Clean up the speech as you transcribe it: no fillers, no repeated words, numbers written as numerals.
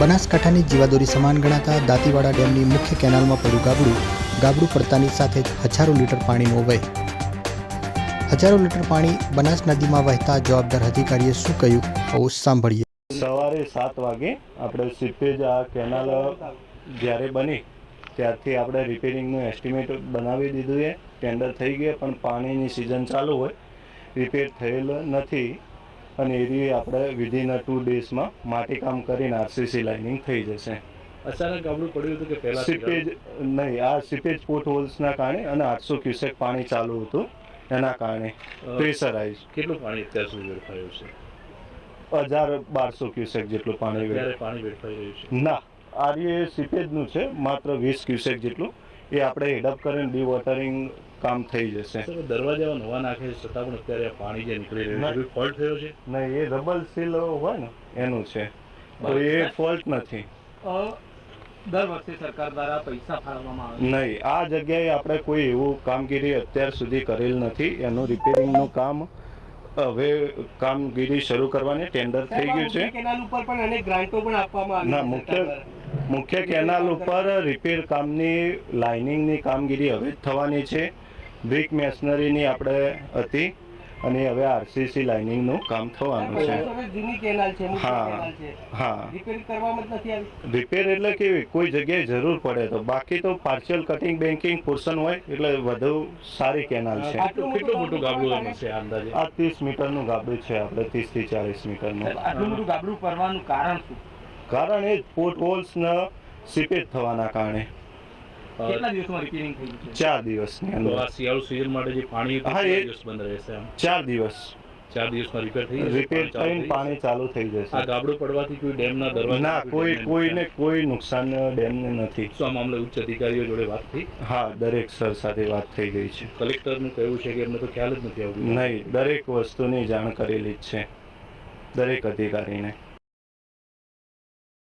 બનાસકાંઠાની જીવાદોરી સમાન ગણાતા દાંતીવાડા ડેમની મુખ્ય કેનાલમાં પડ્યું ગાબડું પડતાની સાથે જ હજારો લીટર પાણીનો વહી. હજારો લીટર પાણી બનાસ નદીમાં વહેતા જવાબદાર અધિકારીએ શું કહ્યું, આવો સાંભળીએ. સવારે 7 વાગે આપણે સીપેજ આ કેનાલ જ્યારે બની ત્યારથી આપણે રિપેરિંગનું એસ્ટિમેટ બનાવી દીધું છે. ટેન્ડર થઈ ગયા, પણ પાણીની સિઝન ચાલુ હોય, રિપેર થયેલ નથી અને એની આપણે વિધિન 2 ડેઝમાં માટીકામ કરીને આરસીસી લાઇનિંગ થઈ જશે. અચાનક ગાબડું પડ્યું હતું કે પહેલા સીપેજ નહીં, આ સીપેજ પોર્ટ હોલ્સના કારણે અને 800 ક્યુસેક પાણી ચાલુ હતું એના કારણે પ્રેશરાઇઝ. કેટલું પાણી અત્યાર સુધી વેડફાયું છે? 1200 ક્યુસેક જેટલું પાણી વેડફાઈ રહ્યું છે. ના, આ સીપેજનું છે, માત્ર 20 ક્યુસેક જેટલું. એ આપણે હેડઅપ કરીને ડીવોટરિંગ કામ થઈ જશે. દરવાજા નવા નાખે છે છતાં પણ અત્યારે પાણી જે નીકળી રહ્યું છે ફોલ્ટ થયો છે? નહીં, એ રબલ સીલ હોય ને એનું છે, તો એ ફોલ્ટ નથી. દર વખતે સરકાર દ્વારા પૈસા ફાળવવામાં આવે નહીં, આ જગ્યાએ આપણે કોઈ એવું કામગીરી અત્યાર સુધી કરેલ નથી. એનું રિપેરિંગનું કામ હવે કામગીરી શરૂ કરવાની ટેન્ડર થઈ ગયું છે. કેનાલ ઉપર પણ અનેક ગ્રાન્ટો પણ આપવામાં આવી ના, મુખ્ય કેનાલ ઉપર રિપેર કામની લાઇનિંગની કામગીરી હવે થવાની છે. બ્રિક મેશનરીની આપણે હતી અને હવે આરસીસી લાઇનિંગનું કામ થવાનું છે. જૂની કેનાલ છે, હા, રિપેર કરવામાં જ નથી આવી. રિપેર એટલે કેવી, કોઈ જગ્યાએ જરૂર પડે તો, બાકી તો પાર્શિયલ કટિંગ બેન્કિંગ પોર્શન હોય એટલે વધુ સારી કેનાલ છે. કેટલું મોટું ગાબડું છે અંદાજે? આ 30 મીટરનું ગાબડું છે, આપણે 30 થી 40 મીટરનું. આટલું મોટું ગાબડું પડવાનું કારણ શું? કારણ એ પોર્ટ હોલ્સના સીપેજ થવાના કારણે. કેટલા દિવસમાં રિપેરિંગ થઈ ગયું? 4 દિવસની અંદર. આ શિયાળુ સિઝન માટે જે પાણી હા, એ દિવસ બંધ રહેશે? 4 દિવસ. 4 દિવસમાં રિપેર થઈ જશે? રિપેર થઈને પાણી ચાલુ થઈ જશે. આ ગાબડું પડવાથી કોઈ ડેમના દરવાજા? ના, કોઈને કોઈ નુકસાન ડેમને નથી. શું આ મામલે ઉચ્ચ અધિકારીઓ જોડે વાત થઈ? હા, દરેક સર સાથે વાત થઈ ગઈ છે. કલેક્ટરનું કહેવું છે કે એમને તો ખ્યાલ જ નથી આવતું. નહીં, દરેક વસ્તુની જાણ કરેલી જ છે દરેક અધિકારીને.